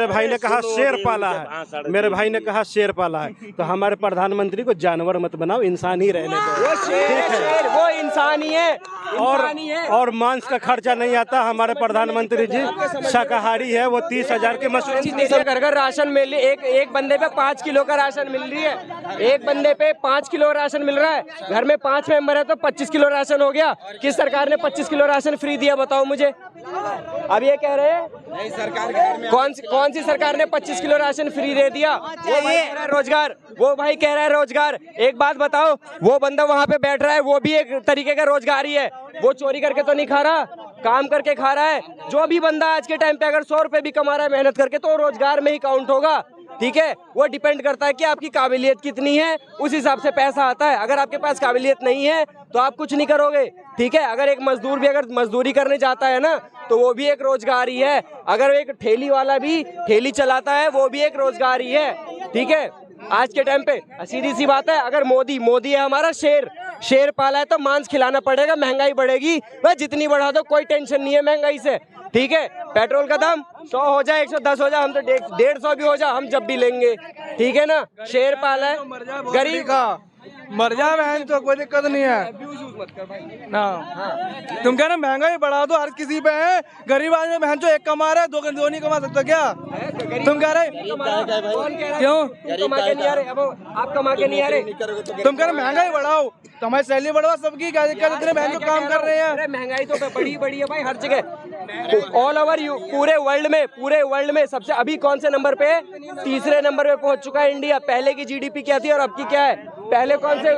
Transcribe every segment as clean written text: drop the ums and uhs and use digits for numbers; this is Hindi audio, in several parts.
छोटे भाई ने कहा शेर पाला है, मेरे भाई ने कहा शेर पाला है, तो हमारे प्रधानमंत्री को जानवर मत बनाओ, इंसान ही रहने दो। वो शेर वो इंसान ही है, और मांस का खर्चा नहीं आता। हमारे प्रधानमंत्री जी शाकाहारी है, वो 30,000 के मशरूम घर राशन मिल, एक बंदे पे 5 किलो का राशन मिल रही है, एक बंदे पे 5 किलो राशन मिल रहा है। घर में 5 मेंबर है तो 25 किलो राशन हो गया। किस सरकार ने 25 किलो राशन फ्री दिया बताओ मुझे? अब ये कह रहे हैं नहीं सरकार कौन सी सरकार ने 25 किलो राशन फ्री दे दिया? वो भाई कह रहा है रोजगार, वो भाई कह रहा है रोजगार। एक बात बताओ, वो बंदा वहाँ पे बैठ रहा है, वो भी एक तरीके का रोजगार ही है। वो चोरी करके तो नहीं खा रहा, काम करके खा रहा है। जो भी बंदा आज के टाइम पे अगर 100 रुपए भी कमा रहा है मेहनत करके, तो रोजगार में ही काउंट होगा। ठीक है, वो डिपेंड करता है कि आपकी काबिलियत कितनी है, उस हिसाब से पैसा आता है। अगर आपके पास काबिलियत नहीं है तो आप कुछ नहीं करोगे। ठीक है, अगर एक मजदूर भी अगर मजदूरी करने जाता है ना, तो वो भी एक रोजगार ही है। अगर एक ठेली वाला भी ठेली चलाता है, वो भी एक रोजगार ही है। ठीक है, आज के टाइम पे सीधी सी बात है, अगर मोदी है हमारा शेर पाला है तो मांस खिलाना पड़ेगा। महंगाई बढ़ेगी, वह जितनी बढ़ा दो कोई टेंशन नहीं है महंगाई से। ठीक है, पेट्रोल का दाम 100 हो जाए, 110 हो जाए, हम तो 150 भी हो जाए, हम जब भी लेंगे। ठीक है ना, शेर पाला है, गरीब का मर जा बहन, तो कोई दिक्कत नहीं है ना। तुम कह रहे महंगाई बढ़ा दो, हर किसी पे है। गरीब आदमी बहन जो एक कमा रहा है, दो नहीं कमा सकता क्या? तुम कह रहे क्यों कमा के नहीं आ रहे? अब आप कमा के नहीं आ रहे, तुम कह रहे महंगाई बढ़ाओ, तो हमारी सैलरी बढ़ाओ, सबकी क्या दिक्कत? इतने बहन जो काम कर रहे हैं। महंगाई तो बड़ी है भाई हर जगह, ऑल ओवर पूरे वर्ल्ड में सबसे अभी कौन से नंबर पे? तीसरे नंबर पे पहुंच चुका है इंडिया। पहले की जीडीपी क्या थी और अब की क्या है? पहले कौन से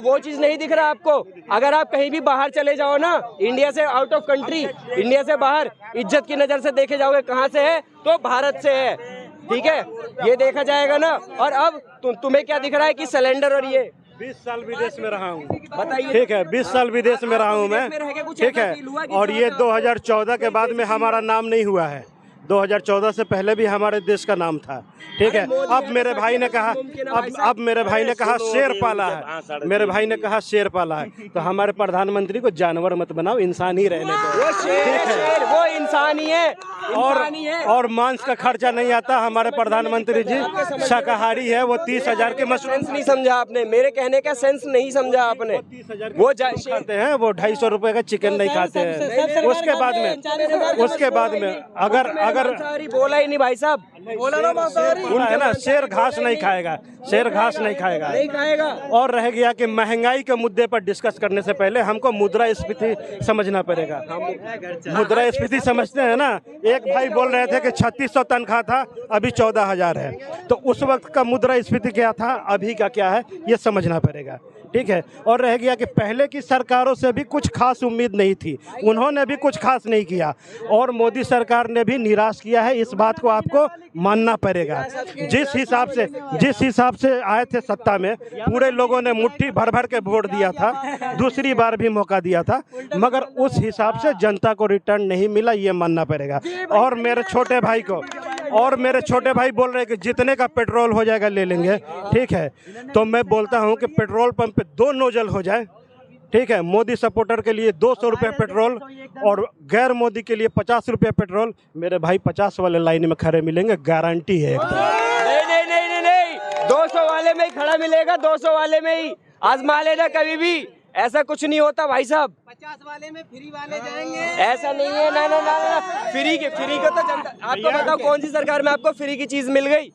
वो चीज नहीं दिख रहा आपको? अगर आप कहीं भी बाहर चले जाओ ना, इंडिया से आउट ऑफ कंट्री, इंडिया से बाहर, इज्जत की नजर से देखे जाओगे कहाँ से है, तो भारत से है। ठीक है, ये देखा जाएगा ना। और अब तुम्हें क्या दिख रहा है कि सिलेंडर और ये 20 साल विदेश में रहा हूँ, बताइए। ठीक है, 20 साल विदेश में रहा हूँ मैं, ठीक है। और ये 2014 के बाद में हमारा नाम नहीं हुआ है। 2014 से पहले भी हमारे देश का नाम था। ठीक है, अब मेरे भाई ने कहा अब मेरे भाई ने कहा शेर पाला है, मेरे भाई ने कहा शेर पाला है, तो हमारे प्रधानमंत्री को जानवर मत बनाओ, इंसान ही रहने दो। वो शेर वो इंसान ही है, और मांस का खर्चा नहीं आता। हमारे प्रधानमंत्री जी शाकाहारी है, वो 30,000 के मशरूम नहीं समझा आपने, मेरे कहने का सेंस नहीं समझा आपने। वो खाते हैं, वो 250 रुपए का चिकन नहीं खाते हैं। उसके बाद में अगर बोला ही नहीं भाई साहब, बोला है ना, शेर घास नहीं खाएगा, शेर घास नहीं खाएगा। और रह गया कि महंगाई के मुद्दे पर डिस्कस करने से पहले हमको मुद्रास्फीति समझना पड़ेगा। मुद्रास्फीति समझते हैं ना? एक भाई बोल रहे थे कि 3600 तनख्वाह था, अभी 14,000 है, तो उस वक्त का मुद्रास्फीति क्या था, अभी का क्या है, ये समझना पड़ेगा। ठीक है, और रह गया कि पहले की सरकारों से भी कुछ खास उम्मीद नहीं थी, उन्होंने भी कुछ खास नहीं किया, और मोदी सरकार ने भी निराश किया है। इस बात को आपको मानना पड़ेगा। जिस हिसाब से आए थे सत्ता में, पूरे लोगों ने मुट्ठी भर भर के वोट दिया था, दूसरी बार भी मौका दिया था, मगर उस हिसाब से जनता को रिटर्न नहीं मिला, ये मानना पड़ेगा। और मेरे छोटे भाई बोल रहे हैं कि जितने का पेट्रोल हो जाएगा ले लेंगे। ठीक है, तो मैं बोलता हूं कि पेट्रोल पंप पे 2 नोजल हो जाए। ठीक है, मोदी सपोर्टर के लिए 200 रुपये पेट्रोल और गैर मोदी के लिए 50 रुपये पेट्रोल। मेरे भाई 50 वाले लाइन में खड़े मिलेंगे, गारंटी है एकदम। नहीं, 200 वाले में ही खड़ा मिलेगा, 200 वाले में ही आजमा लेना कभी भी। ऐसा कुछ नहीं होता भाई साहब, 50 वाले में फ्री वाले जाएंगे, ऐसा नहीं है। ना फ्री को तो जनता, आपको बताओ कौन सी सरकार में आपको फ्री की चीज मिल गई?